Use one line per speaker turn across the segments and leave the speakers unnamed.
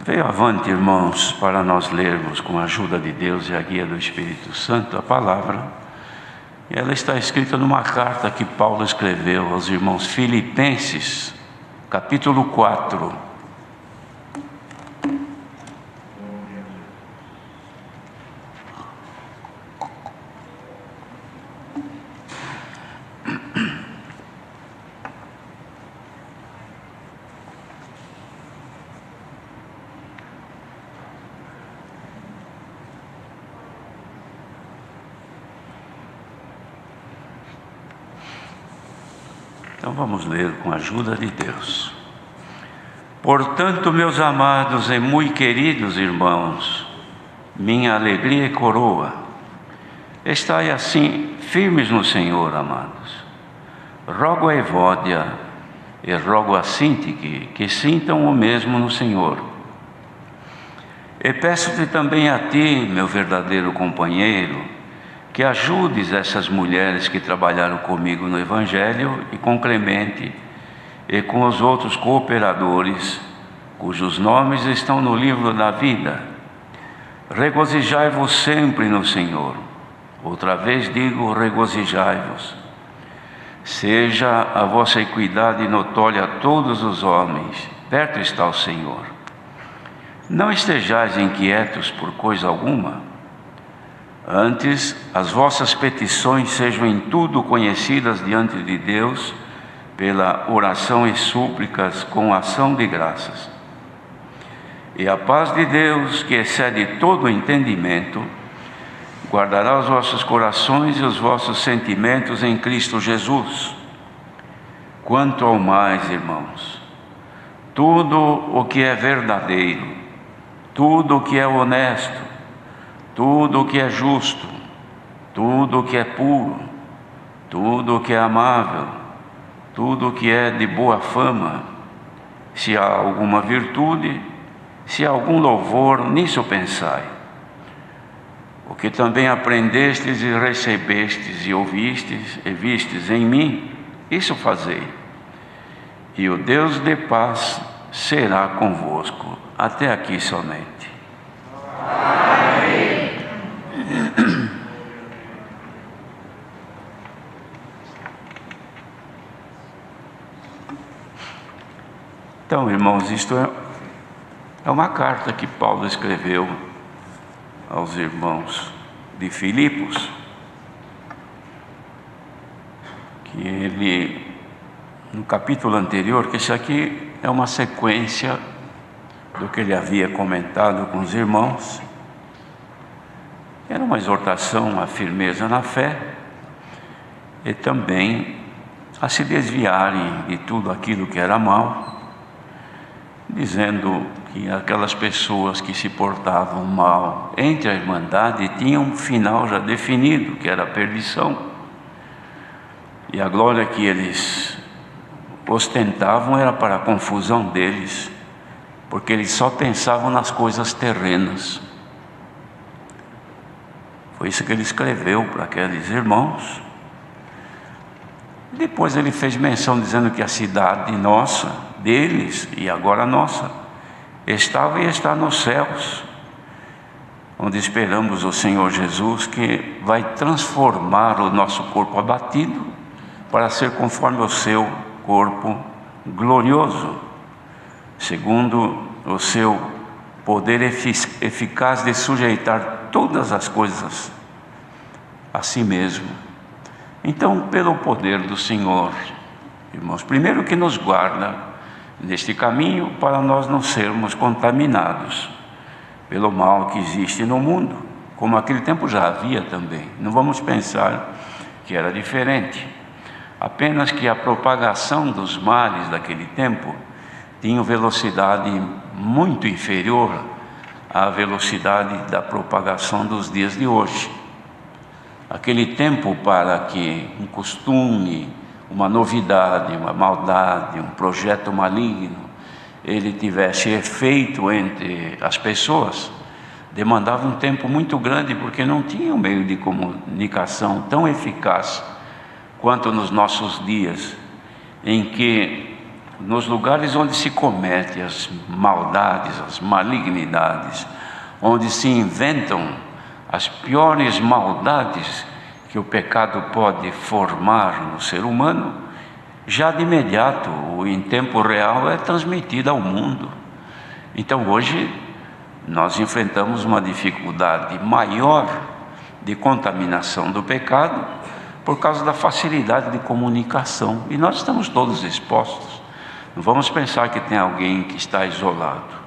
Veio avante, irmãos, para nós lermos com a ajuda de Deus e a guia do Espírito Santo a palavra. E ela está escrita numa carta que Paulo escreveu aos irmãos Filipenses, capítulo 4. Então vamos ler com a ajuda de Deus. Portanto, meus amados e muito queridos irmãos, minha alegria e coroa, estai assim firmes no Senhor, amados. Rogo a Evódia e rogo a Sintique que sintam o mesmo no Senhor. E peço-te também a ti, meu verdadeiro companheiro, que ajudes essas mulheres que trabalharam comigo no Evangelho e com Clemente e com os outros cooperadores, cujos nomes estão no livro da vida. Regozijai-vos sempre no Senhor. Outra vez digo, regozijai-vos. Seja a vossa equidade notória a todos os homens, perto está o Senhor. Não estejais inquietos por coisa alguma. Antes, as vossas petições sejam em tudo conhecidas diante de Deus, pela oração e súplicas com ação de graças. E a paz de Deus, que excede todo o entendimento, guardará os vossos corações e os vossos sentimentos em Cristo Jesus. Quanto ao mais, irmãos, tudo o que é verdadeiro, tudo o que é honesto, tudo o que é justo, tudo o que é puro, tudo o que é amável, tudo o que é de boa fama, se há alguma virtude, se há algum louvor, nisso pensai. O que também aprendestes e recebestes e ouvistes e vistes em mim, isso fazei. E o Deus de paz será convosco. Até aqui somente. Então, irmãos, isto é uma carta que Paulo escreveu aos irmãos de Filipos, que ele, no capítulo anterior, que isso aqui é uma sequência do que ele havia comentado com os irmãos, era uma exortação à firmeza na fé e também a se desviarem de tudo aquilo que era mal, dizendo que aquelas pessoas que se portavam mal entre a Irmandade tinham um final já definido, que era a perdição. E a glória que eles ostentavam era para a confusão deles, porque eles só pensavam nas coisas terrenas. Foi isso que ele escreveu para aqueles irmãos. Depois ele fez menção dizendo que a cidade nossa, deles e agora nossa, estava e está nos céus, onde esperamos o Senhor Jesus, que vai transformar o nosso corpo abatido para ser conforme o seu corpo glorioso, segundo o seu poder eficaz de sujeitar todas as coisas a si mesmo. Então, pelo poder do Senhor, irmãos, primeiro que nos guarda neste caminho para nós não sermos contaminados pelo mal que existe no mundo, como naquele tempo já havia também. Não vamos pensar que era diferente, apenas que a propagação dos males daquele tempo tinha velocidade muito inferior à velocidade da propagação dos dias de hoje. aquele tempo para que um costume, uma novidade, uma maldade, um projeto maligno, ele tivesse efeito entre as pessoas, demandava um tempo muito grande, porque não tinha um meio de comunicação tão eficaz quanto nos nossos dias, em que nos lugares onde se comete as maldades, as malignidades, onde se inventam as piores maldades que o pecado pode formar no ser humano, já de imediato, em tempo real, é transmitida ao mundo. Então hoje nós enfrentamos uma dificuldade maior de contaminação do pecado por causa da facilidade de comunicação, e nós estamos todos expostos. Não vamos pensar que tem alguém que está isolado.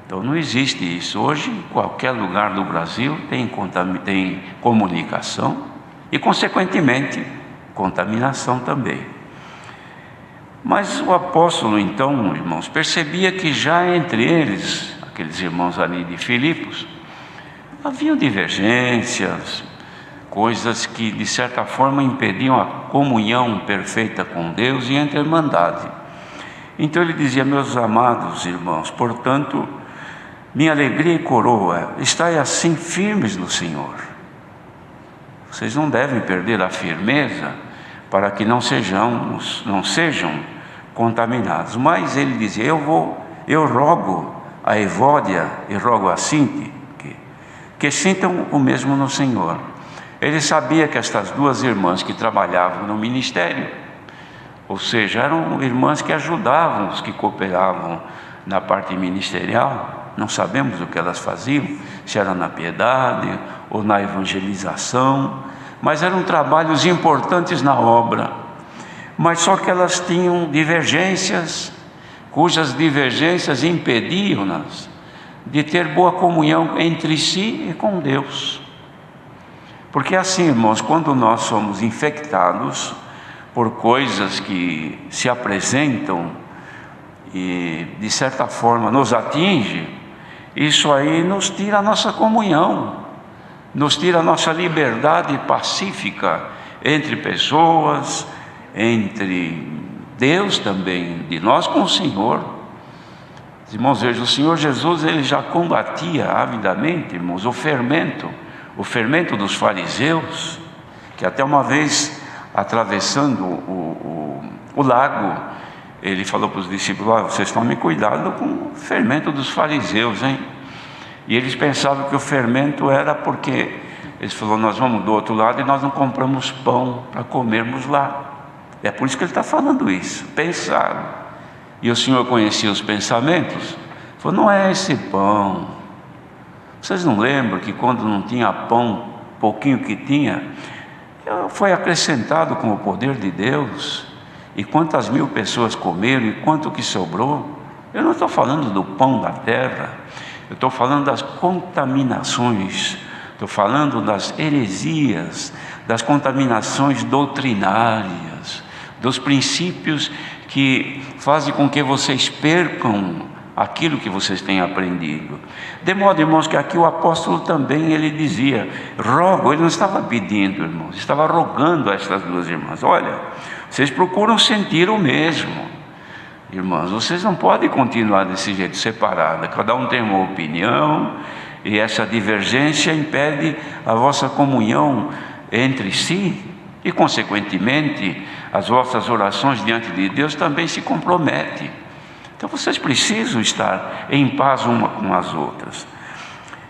Então não existe isso. Hoje, em qualquer lugar do Brasil tem comunicação e, consequentemente, contaminação também. Mas o apóstolo, então, irmãos, percebia que já entre eles, aqueles irmãos ali de Filipos, haviam divergências, coisas que de certa forma impediam a comunhão perfeita com Deus e a irmandade. Então ele dizia: meus amados irmãos, portanto, minha alegria e coroa, estai assim firmes no Senhor. Vocês não devem perder a firmeza para que não sejam contaminados. Mas ele dizia: eu rogo a Evódia e rogo a Sinti que sintam o mesmo no Senhor. Ele sabia que estas duas irmãs que trabalhavam no ministério, ou seja, eram irmãs que ajudavam os que cooperavam na parte ministerial. Não sabemos o que elas faziam, se era na piedade ou na evangelização, mas eram trabalhos importantes na obra. Mas só que elas tinham divergências, cujas divergências impediam-nas de ter boa comunhão entre si e com Deus. Porque assim, irmãos, quando nós somos infectados por coisas que se apresentam e de certa forma nos atinge, isso aí nos tira a nossa comunhão, nos tira a nossa liberdade pacífica entre pessoas, entre Deus também, de nós com o Senhor. Irmãos, veja, o Senhor Jesus, ele já combatia avidamente, irmãos, o fermento dos fariseus, que até uma vez, atravessando o lago, ele falou para os discípulos: vocês tomem cuidado com o fermento dos fariseus, hein? E eles pensavam que o fermento era porque, eles falaram: nós vamos do outro lado e nós não compramos pão para comermos lá. É por isso que ele está falando isso. Pensaram. E o Senhor conhecia os pensamentos, falou: não é esse pão. Vocês não lembram que quando não tinha pão, pouquinho que tinha, foi acrescentado com o poder de Deus? E quantas mil pessoas comeram e quanto que sobrou? Eu não estou falando do pão da terra, eu estou falando das contaminações, estou falando das heresias, das contaminações doutrinárias, dos princípios que fazem com que vocês percam aquilo que vocês têm aprendido. De modo, irmãos, que aqui o apóstolo também, ele dizia, rogo, ele não estava pedindo, irmãos, estava rogando a estas duas irmãs: olha, vocês procuram sentir o mesmo. Irmãos, vocês não podem continuar desse jeito, separada, cada um tem uma opinião, e essa divergência impede a vossa comunhão entre si, e consequentemente as vossas orações diante de Deus também se comprometem. Então vocês precisam estar em paz uma com as outras.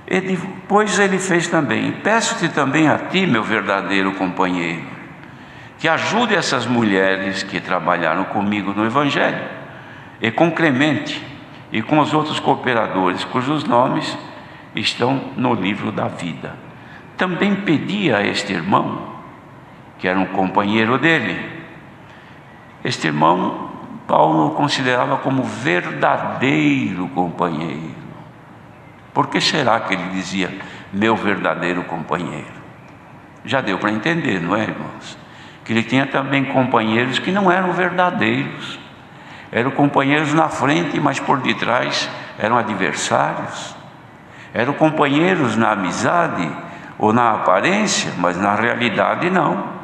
E depois ele fez também: peço-te também a ti, meu verdadeiro companheiro, que ajude essas mulheres que trabalharam comigo no Evangelho, e com Clemente e com os outros cooperadores, cujos nomes estão no livro da vida. Também pedi a este irmão, que era um companheiro dele. Este irmão, Paulo o considerava como verdadeiro companheiro. Por que será que ele dizia meu verdadeiro companheiro? Já deu para entender, não é, irmãos? Que ele tinha também companheiros que não eram verdadeiros. Eram companheiros na frente, mas por detrás eram adversários. Eram companheiros na amizade, ou na aparência, mas na realidade não.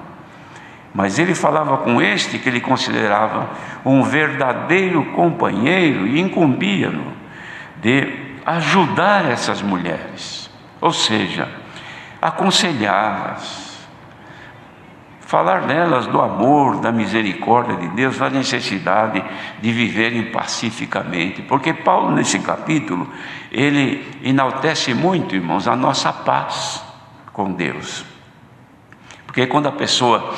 Mas ele falava com este que ele considerava um verdadeiro companheiro e incumbia-no de ajudar essas mulheres, ou seja, aconselhá-las, falar nelas do amor, da misericórdia de Deus, da necessidade de viverem pacificamente, porque Paulo nesse capítulo, ele enaltece muito, irmãos, a nossa paz com Deus. Porque quando a pessoa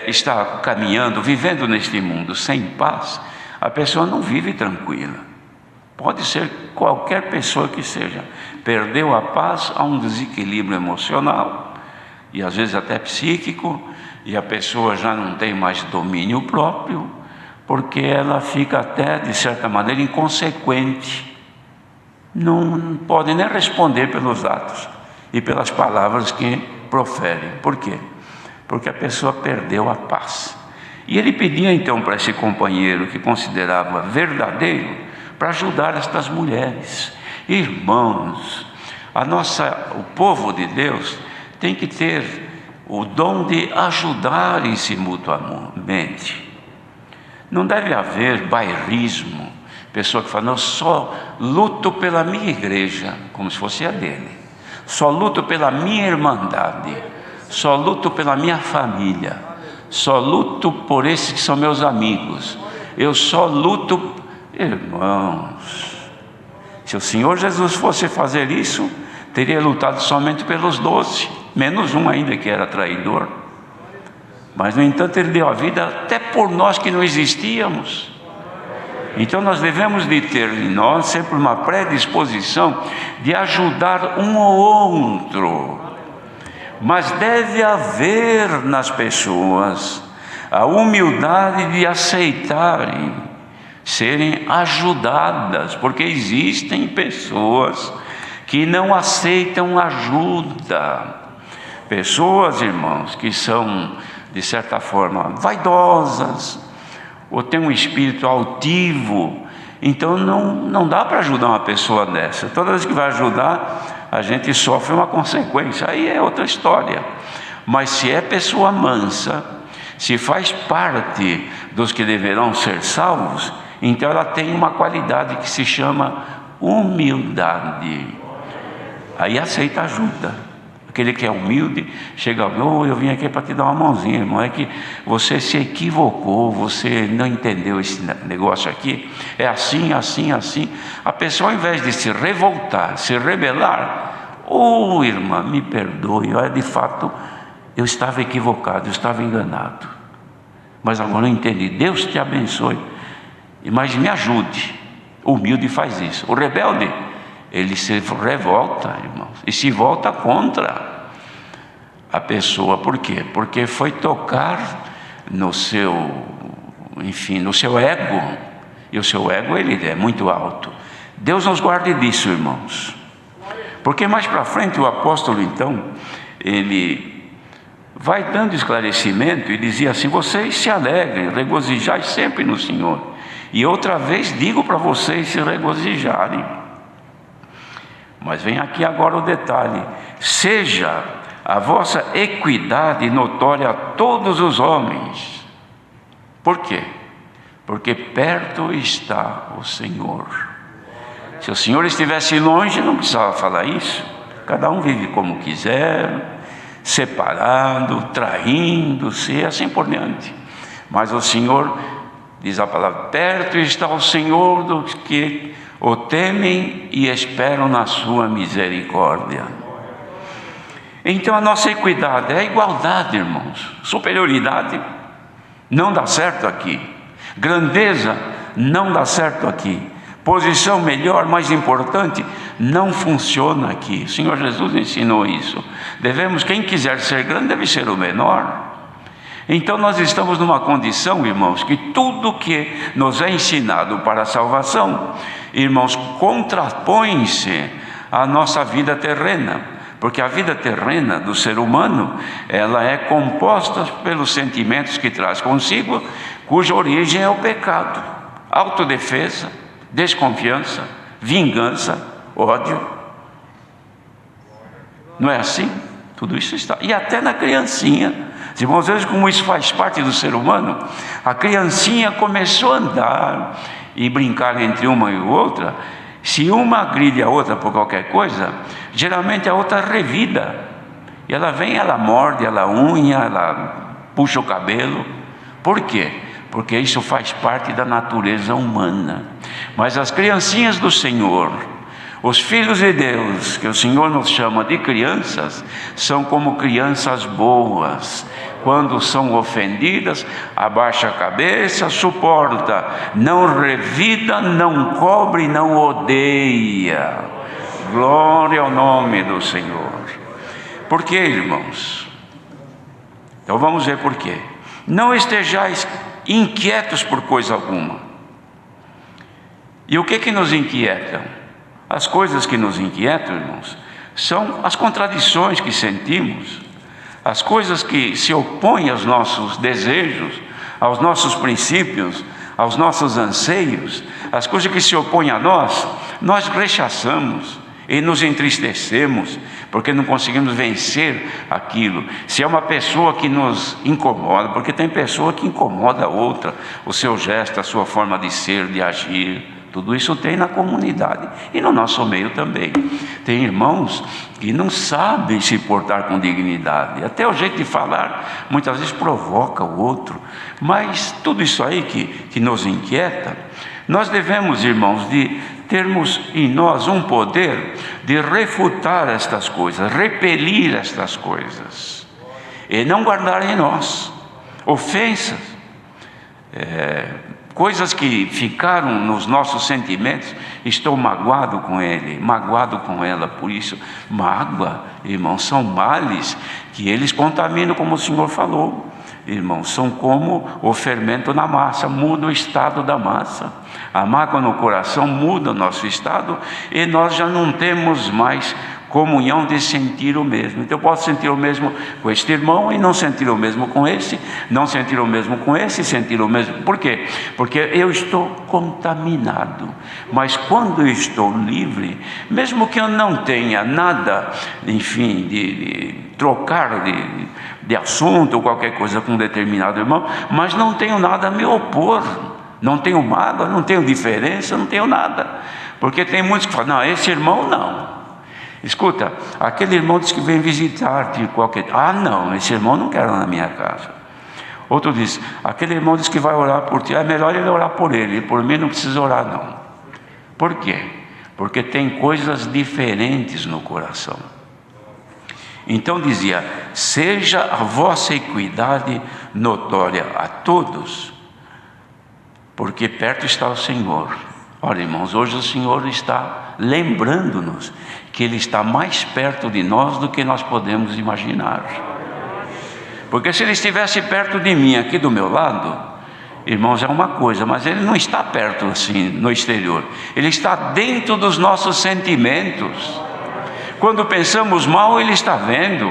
está caminhando, vivendo neste mundo sem paz, a pessoa não vive tranquila. Pode ser qualquer pessoa que seja, perdeu a paz, há um desequilíbrio emocional, e às vezes até psíquico, e a pessoa já não tem mais domínio próprio, porque ela fica até, de certa maneira, inconsequente. Não pode nem responder pelos atos e pelas palavras que proferem. Por quê? Porque a pessoa perdeu a paz. E ele pedia então para esse companheiro que considerava verdadeiro, para ajudar estas mulheres. Irmãos, o povo de Deus tem que ter o dom de ajudarem-se mutuamente. Não deve haver bairrismo, pessoa que fala, não, só luto pela minha igreja, como se fosse a dele, só luto pela minha irmandade, só luto pela minha família, só luto por esses que são meus amigos, eu só luto. Irmãos, se o Senhor Jesus fosse fazer isso, teria lutado somente pelos 12, menos um ainda que era traidor. Mas no entanto ele deu a vida até por nós que não existíamos. Então nós devemos de ter em nós sempre uma predisposição de ajudar um ou outro. Mas deve haver nas pessoas a humildade de aceitarem, serem ajudadas, porque existem pessoas que não aceitam ajuda. Pessoas, irmãos, que são, de certa forma, vaidosas, ou têm um espírito altivo, então não dá para ajudar uma pessoa dessa. Toda vez que vai ajudar, a gente sofre uma consequência, aí é outra história. Mas se é pessoa mansa, se faz parte dos que deverão ser salvos, então ela tem uma qualidade que se chama humildade. Aí aceita ajuda. Aquele que é humilde, chega, eu vim aqui para te dar uma mãozinha, irmão, é que você se equivocou, você não entendeu esse negócio aqui, é assim, assim, assim. A pessoa, ao invés de se revoltar, se rebelar, irmã, me perdoe, de fato, eu estava equivocado, eu estava enganado, mas agora eu entendi, Deus te abençoe, mas me ajude. O humilde faz isso. O rebelde, ele se revolta, irmãos, e se volta contra a pessoa. Por quê? Porque foi tocar no seu, no seu ego, e o seu ego, ele é muito alto. Deus nos guarde disso, irmãos, porque mais para frente o apóstolo, então, ele vai dando esclarecimento e dizia assim: vocês se alegrem, regozijai sempre no Senhor, e outra vez digo para vocês se regozijarem. Mas vem aqui agora o detalhe: seja a vossa equidade notória a todos os homens. Por quê? Porque perto está o Senhor. Se o Senhor estivesse longe, não precisava falar isso. Cada um vive como quiser, separado, traindo-se, assim por diante. Mas o Senhor, diz a palavra, perto está o Senhor dos que o temem e esperam na sua misericórdia. Então a nossa equidade é a igualdade, irmãos. Superioridade não dá certo aqui. Grandeza não dá certo aqui. Posição melhor, mais importante, não funciona aqui. O Senhor Jesus ensinou isso. Quem quiser ser grande deve ser o menor. Então nós estamos numa condição, irmãos, que tudo que nos é ensinado para a salvação, irmãos, contrapõe-se à nossa vida terrena, porque a vida terrena do ser humano, ela é composta pelos sentimentos que traz consigo, cuja origem é o pecado, autodefesa, desconfiança, vingança, ódio. Não é assim? Tudo isso está, e até na criancinha. Irmãos, veja como isso faz parte do ser humano. A criancinha começou a andar e brincar entre uma e outra. Se uma agride a outra por qualquer coisa, geralmente a outra revida. E ela vem, ela morde, ela unha, ela puxa o cabelo. Por quê? Porque isso faz parte da natureza humana. Mas as criancinhas do Senhor, os filhos de Deus, que o Senhor nos chama de crianças, são como crianças boas. Quando são ofendidas, abaixa a cabeça, suporta, não revida, não cobre, não odeia. Glória ao nome do Senhor. Por quê, irmãos? Então vamos ver por quê. Não estejais inquietos por coisa alguma. E o que nos inquieta? As coisas que nos inquietam, irmãos, são as contradições que sentimos, as coisas que se opõem aos nossos desejos, aos nossos princípios, aos nossos anseios, as coisas que se opõem a nós rechaçamos e nos entristecemos, porque não conseguimos vencer aquilo. Se é uma pessoa que nos incomoda, porque tem pessoa que incomoda a outra, o seu gesto, a sua forma de ser, de agir, tudo isso tem na comunidade e no nosso meio também. Tem irmãos que não sabem se portar com dignidade, até o jeito de falar muitas vezes provoca o outro. Mas tudo isso aí que nos inquieta, nós devemos, irmãos, de termos em nós um poder de refutar estas coisas, repelir estas coisas, e não guardar em nós ofensas, coisas que ficaram nos nossos sentimentos. Estou magoado com ele, magoado com ela. Por isso, mágoa, irmãos, são males que eles contaminam, como o Senhor falou. Irmãos, são como o fermento na massa, muda o estado da massa. A mágoa no coração muda o nosso estado e nós já não temos mais comunhão de sentir o mesmo. Então eu posso sentir o mesmo com este irmão e não sentir o mesmo com esse, não sentir o mesmo com esse e sentir o mesmo. Por quê? Porque eu estou contaminado. Mas quando eu estou livre, mesmo que eu não tenha nada, enfim, de trocar de assunto ou qualquer coisa com um determinado irmão, mas não tenho nada a me opor, não tenho mágoa, não tenho diferença, não tenho nada. Porque tem muitos que falam, não, esse irmão não. Escuta, aquele irmão diz que vem visitar-te qualquer... não, esse irmão não quer na minha casa. Outro diz, aquele irmão diz que vai orar por ti, é melhor ele orar por ele, por mim não precisa orar não. Por quê? Porque tem coisas diferentes no coração. Então dizia, seja a vossa equidade notória a todos, porque perto está o Senhor. Olha, irmãos, hoje o Senhor está lembrando-nos que Ele está mais perto de nós do que nós podemos imaginar. Porque se Ele estivesse perto de mim, aqui do meu lado, irmãos, é uma coisa, mas Ele não está perto assim, no exterior. Ele está dentro dos nossos sentimentos. Quando pensamos mal, Ele está vendo.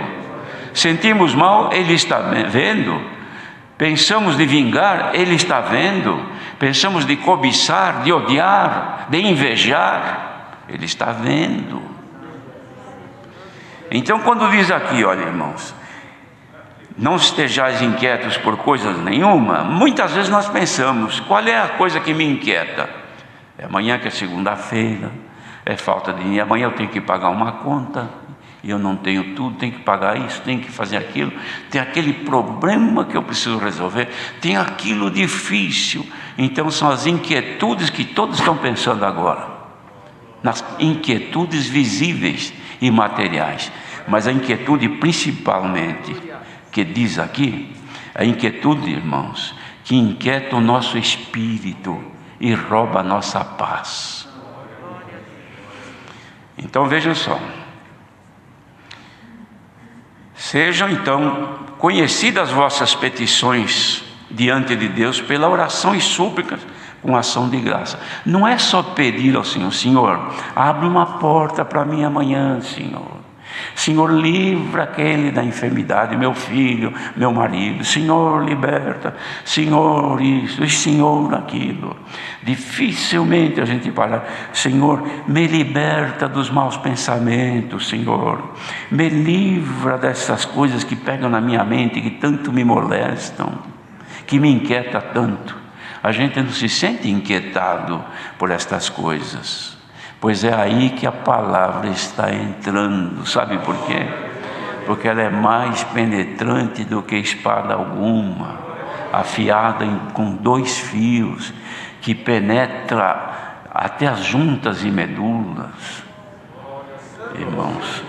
Sentimos mal, Ele está vendo. Pensamos de vingar, Ele está vendo. Pensamos de cobiçar, de odiar, de invejar, Ele está vendo. Então quando diz aqui, olha, irmãos, não estejais inquietos por coisas nenhuma, muitas vezes nós pensamos, qual é a coisa que me inquieta? É amanhã que é segunda-feira, é falta de dinheiro, amanhã eu tenho que pagar uma conta, e eu não tenho tudo, tenho que pagar isso, tenho que fazer aquilo, tem aquele problema que eu preciso resolver, tem aquilo difícil. Então são as inquietudes que todos estão pensando agora, nas inquietudes visíveis e materiais, mas a inquietude principalmente, que diz aqui, a inquietude, irmãos, que inquieta o nosso espírito e rouba a nossa paz. Então vejam só, sejam então conhecidas as vossas petições diante de Deus pela oração e súplicas com ação de graça. Não é só pedir ao Senhor, Senhor, abre uma porta para mim amanhã, Senhor. Senhor, livra aquele da enfermidade, meu filho, meu marido. Senhor, liberta. Senhor, isso, e Senhor, aquilo. Dificilmente a gente para. Senhor, me liberta dos maus pensamentos, Senhor. Me livra dessas coisas que pegam na minha mente, que tanto me molestam, que me inquieta tanto. A gente não se sente inquietado por estas coisas, pois é aí que a palavra está entrando. Sabe por quê? Porque ela é mais penetrante do que espada alguma, afiada com 2 fios, que penetra até as juntas e medulas. Irmãos,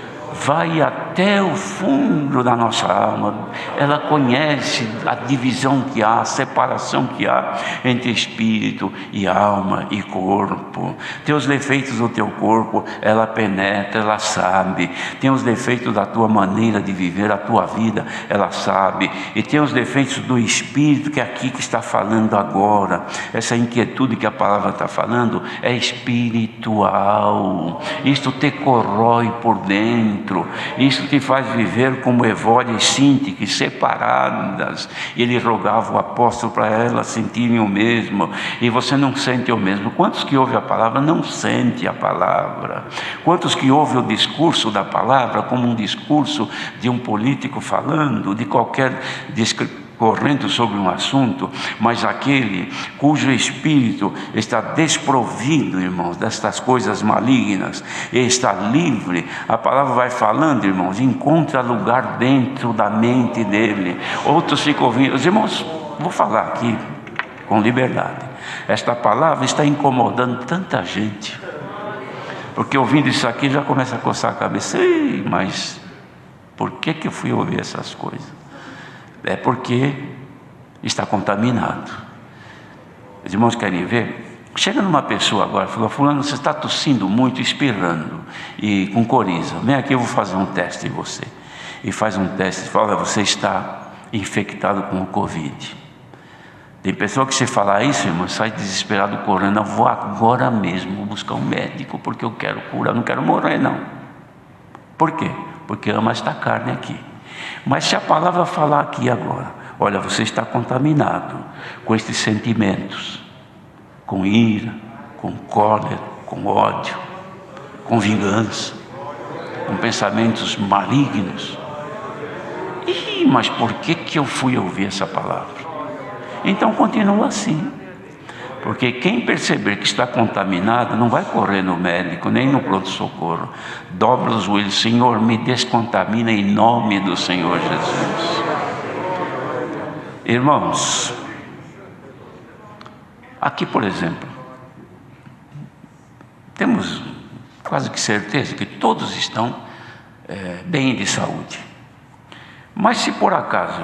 vai até o fundo da nossa alma. Ela conhece a divisão que há, a separação que há entre espírito e alma e corpo. Tem os defeitos do teu corpo, ela penetra, ela sabe. Tem os defeitos da tua maneira de viver a tua vida, ela sabe. E tem os defeitos do espírito, que é aqui que está falando agora. Essa inquietude que a palavra está falando é espiritual. Isto te corrói por dentro. Isso te faz viver como Evódia e Sintique, separadas. E ele rogava o apóstolo para elas sentirem o mesmo, e você não sente o mesmo. Quantos que ouvem a palavra não sentem a palavra? Quantos que ouvem o discurso da palavra como um discurso de um político falando, de qualquer correndo sobre um assunto, mas aquele cujo espírito está desprovido, irmãos, destas coisas malignas, e está livre. A palavra vai falando, irmãos, encontra lugar dentro da mente dele. Outros ficam ouvindo. Os irmãos, vou falar aqui com liberdade, esta palavra está incomodando tanta gente, porque ouvindo isso aqui já começa a coçar a cabeça. Ei, mas por que eu fui ouvir essas coisas? É porque está contaminado. Os irmãos querem ver? Chega numa pessoa agora, falou: fulano, você está tossindo muito, espirrando e com coriza. Vem aqui, eu vou fazer um teste em você. E faz um teste e fala: você está infectado com o Covid. Tem pessoa que, se falar isso, irmão, sai desesperado correndo: eu vou agora mesmo buscar um médico, porque eu quero curar, não quero morrer não. Por quê? Porque ama esta carne aqui. Mas se a palavra falar aqui agora: olha, você está contaminado com estes sentimentos, com ira, com cólera, com ódio, com vingança, com pensamentos malignos. Mas por que eu fui ouvir essa palavra? Então continua assim, porque quem perceber que está contaminado não vai correr no médico, nem no pronto-socorro. Dobra os joelhos: Senhor, me descontamina em nome do Senhor Jesus. Irmãos, aqui, por exemplo, temos quase que certeza que todos estão bem de saúde. Mas se por acaso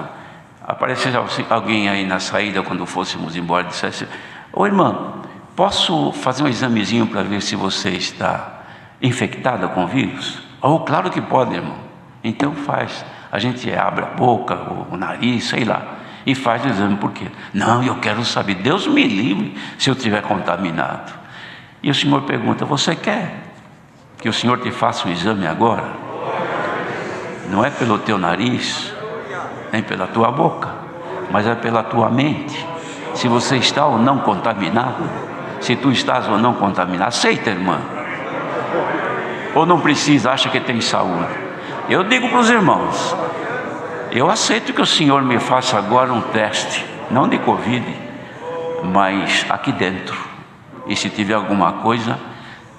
aparecesse alguém aí na saída, quando fôssemos embora, e dissesse: ô irmão, posso fazer um examezinho para ver se você está infectada com vírus? Oh, claro que pode, irmão. Então faz. A gente abre a boca, o nariz, sei lá, e faz o exame. Por quê? Não, eu quero saber. Deus me livre se eu estiver contaminado. E o Senhor pergunta: você quer que o Senhor te faça um exame agora? Não é pelo teu nariz, nem pela tua boca, mas é pela tua mente. Se você está ou não contaminado, se tu estás ou não contaminado. Aceita, irmã? Ou não precisa, acha que tem saúde? Eu digo para os irmãos: eu aceito que o Senhor me faça agora um teste, não de Covid, mas aqui dentro. E se tiver alguma coisa,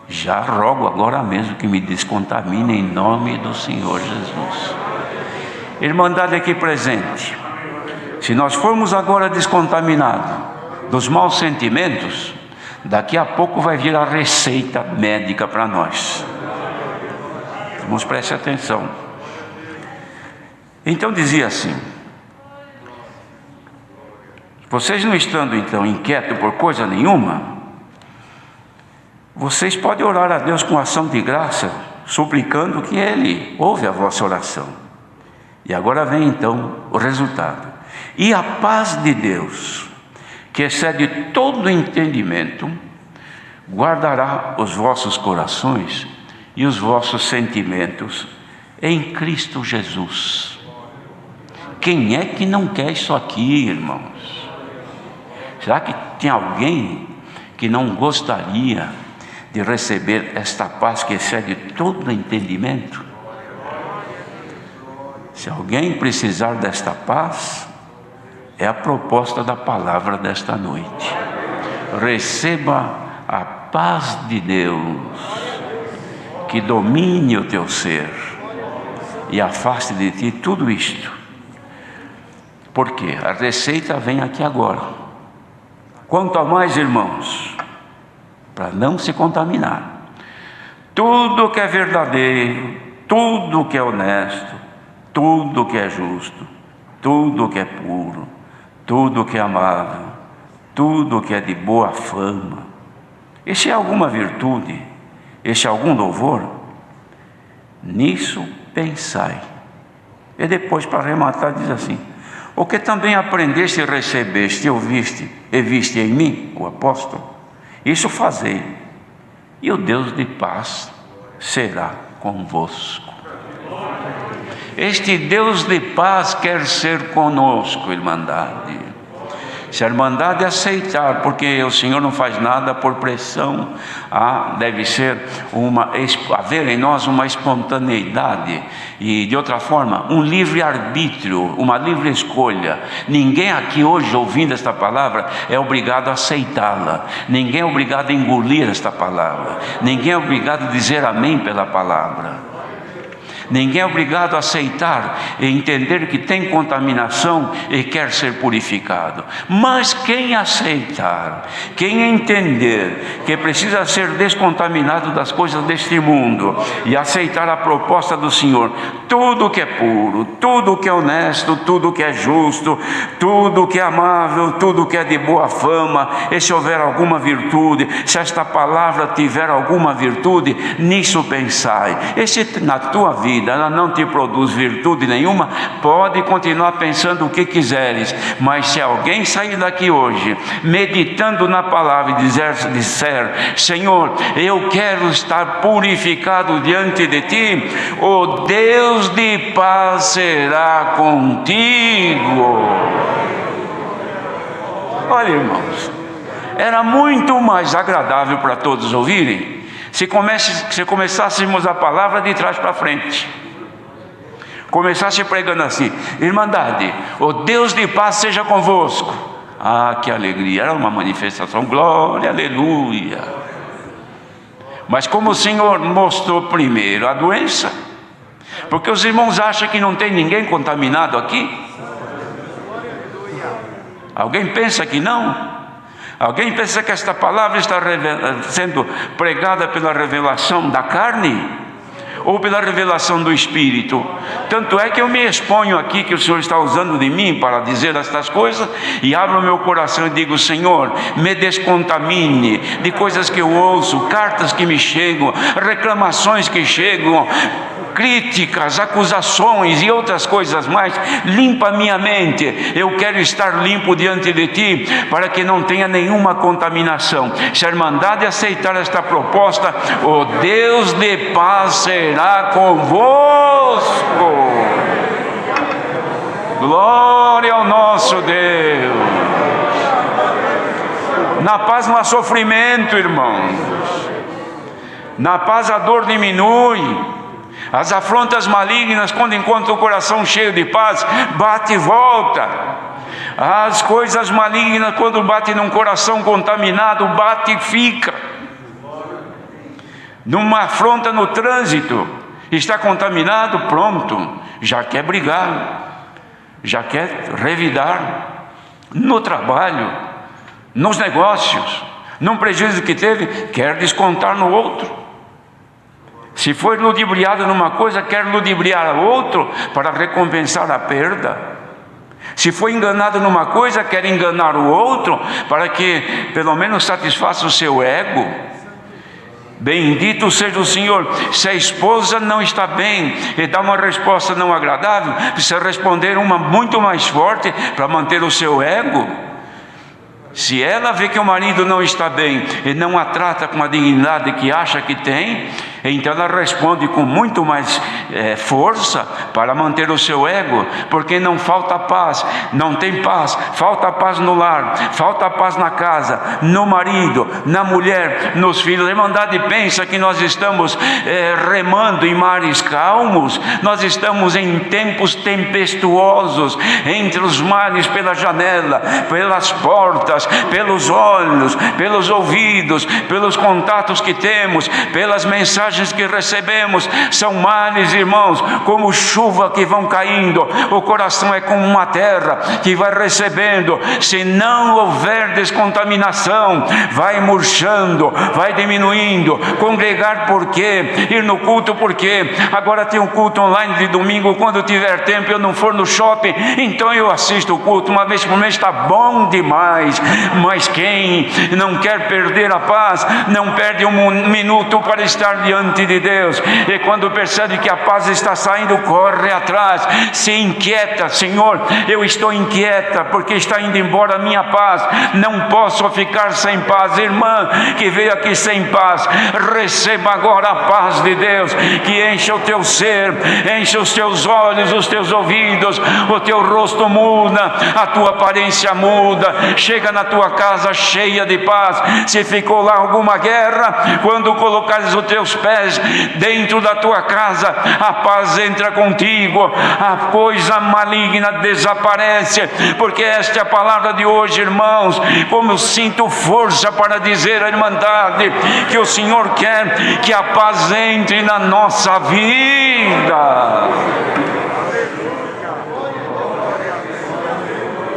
já rogo agora mesmo que me descontamine em nome do Senhor Jesus. Irmandade aqui presente, se nós formos agora descontaminados dos maus sentimentos, daqui a pouco vai vir a receita médica para nós. Vamos, preste atenção. Então dizia assim: vocês não estando então inquietos por coisa nenhuma, vocês podem orar a Deus com ação de graça, suplicando que Ele ouve a vossa oração. E agora vem então o resultado. E a paz de Deus, que excede todo entendimento, guardará os vossos corações e os vossos sentimentos em Cristo Jesus. Quem é que não quer isso aqui, irmãos? Será que tem alguém que não gostaria de receber esta paz que excede todo entendimento? Se alguém precisar desta paz, é a proposta da palavra desta noite. Receba a paz de Deus, que domine o teu ser e afaste de ti tudo isto. Porque a receita vem aqui agora. Quanto a mais, irmãos, para não se contaminar, tudo que é verdadeiro, tudo que é honesto, tudo que é justo, tudo que é puro, tudo que é amável, tudo que é de boa fama, e se há alguma virtude, e se há algum louvor, nisso pensai. E depois, para arrematar, diz assim: o que também aprendeste e recebeste, ouviste e viste em mim, o apóstolo, isso fazei, e o Deus de paz será convosco. Este Deus de paz quer ser conosco, irmandade. Se a irmandade aceitar, porque o Senhor não faz nada por pressão, deve ser haver em nós uma espontaneidade e, de outra forma, um livre-arbítrio, uma livre escolha. Ninguém aqui hoje, ouvindo esta palavra, é obrigado a aceitá-la. Ninguém é obrigado a engolir esta palavra. Ninguém é obrigado a dizer amém pela palavra. Ninguém é obrigado a aceitar e entender que tem contaminação e quer ser purificado. Mas quem aceitar, quem entender que precisa ser descontaminado das coisas deste mundo e aceitar a proposta do Senhor, tudo que é puro, tudo que é honesto, tudo que é justo, tudo que é amável, tudo que é de boa fama, e se houver alguma virtude, se esta palavra tiver alguma virtude, nisso pensai. E se na tua vida ela não te produz virtude nenhuma, pode continuar pensando o que quiseres, mas se alguém sair daqui hoje meditando na palavra e disser: Senhor, eu quero estar purificado diante de ti, o Deus de paz será contigo. Olha, irmãos, era muito mais agradável para todos ouvirem se começássemos a palavra de trás para frente. Começasse pregando assim: irmandade, o Deus de paz seja convosco. Que alegria, era uma manifestação, glória, aleluia. Mas como o Senhor mostrou primeiro a doença, porque os irmãos acham que não tem ninguém contaminado aqui? Alguém pensa que não? Alguém pensa que esta palavra está sendo pregada pela revelação da carne ou pela revelação do Espírito? Tanto é que eu me exponho aqui, que o Senhor está usando de mim para dizer estas coisas, e abro o meu coração e digo: Senhor, me descontamine de coisas que eu ouço, cartas que me chegam, reclamações que chegam, críticas, acusações e outras coisas mais. Limpa minha mente. Eu quero estar limpo diante de ti, para que não tenha nenhuma contaminação. Se a irmandade aceitar esta proposta, o Deus de paz será convosco. Glória ao nosso Deus. Na paz não há sofrimento, irmãos. Na paz a dor diminui. As afrontas malignas, quando encontra o coração cheio de paz, bate e volta. As coisas malignas, quando bate num coração contaminado, bate e fica. Numa afronta no trânsito, está contaminado, pronto, já quer brigar, já quer revidar. No trabalho, nos negócios, num prejuízo que teve, quer descontar no outro. Se foi ludibriado numa coisa, quer ludibriar a outro para recompensar a perda. Se foi enganado numa coisa, quer enganar o outro para que pelo menos satisfaça o seu ego. Bendito seja o Senhor. Se a esposa não está bem e dá uma resposta não agradável, precisa responder uma muito mais forte para manter o seu ego. Se ela vê que o marido não está bem e não a trata com a dignidade que acha que tem, Então ela responde com muito mais força para manter o seu ego, porque não falta paz, não tem paz, falta paz no lar, falta paz na casa, no marido, na mulher, nos filhos. A Irmandade pensa que nós estamos remando em mares calmos, nós estamos em tempos tempestuosos, entre os mares, pela janela, pelas portas, pelos olhos, pelos ouvidos, pelos contatos que temos, pelas mensagens que recebemos. São males, irmãos, como chuva que vão caindo. O coração é como uma terra que vai recebendo. Se não houver descontaminação, vai murchando, vai diminuindo. Congregar por quê? Ir no culto por quê? Agora tem um culto online de domingo, quando tiver tempo, eu não for no shopping, então eu assisto o culto uma vez por mês, está bom demais. Mas quem não quer perder a paz, não perde um minuto para estar diante de Deus. E quando percebe que a paz está saindo, corre atrás, se inquieta: Senhor, eu estou inquieta porque está indo embora a minha paz, não posso ficar sem paz. Irmã que veio aqui sem paz, receba agora a paz de Deus, que encha o teu ser, encha os teus olhos, os teus ouvidos, o teu rosto muda, a tua aparência muda. Chega na tua casa cheia de paz. Se ficou lá alguma guerra, quando colocares os teus pés dentro da tua casa, a paz entra contigo, a coisa maligna desaparece. Porque esta é a palavra de hoje, irmãos. Como eu sinto força para dizer à Irmandade que o Senhor quer que a paz entre na nossa vida.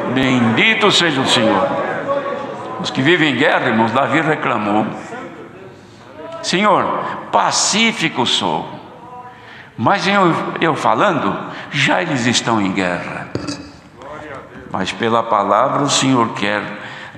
Bendito seja o Senhor. Os que vivem em guerra, irmãos, Davi reclamou: Senhor, pacífico sou, mas eu falando, já eles estão em guerra. Mas pela palavra o Senhor quer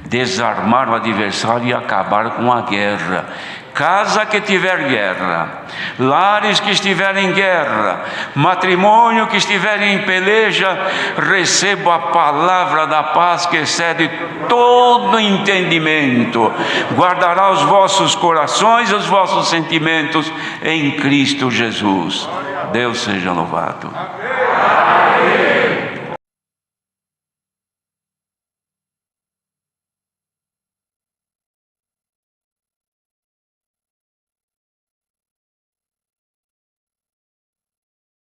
desarmar o adversário e acabar com a guerra. Casa que tiver guerra, lares que estiverem em guerra, matrimônio que estiver em peleja, receba a palavra da paz que excede todo entendimento. Guardará os vossos corações e os vossos sentimentos em Cristo Jesus. Deus seja louvado.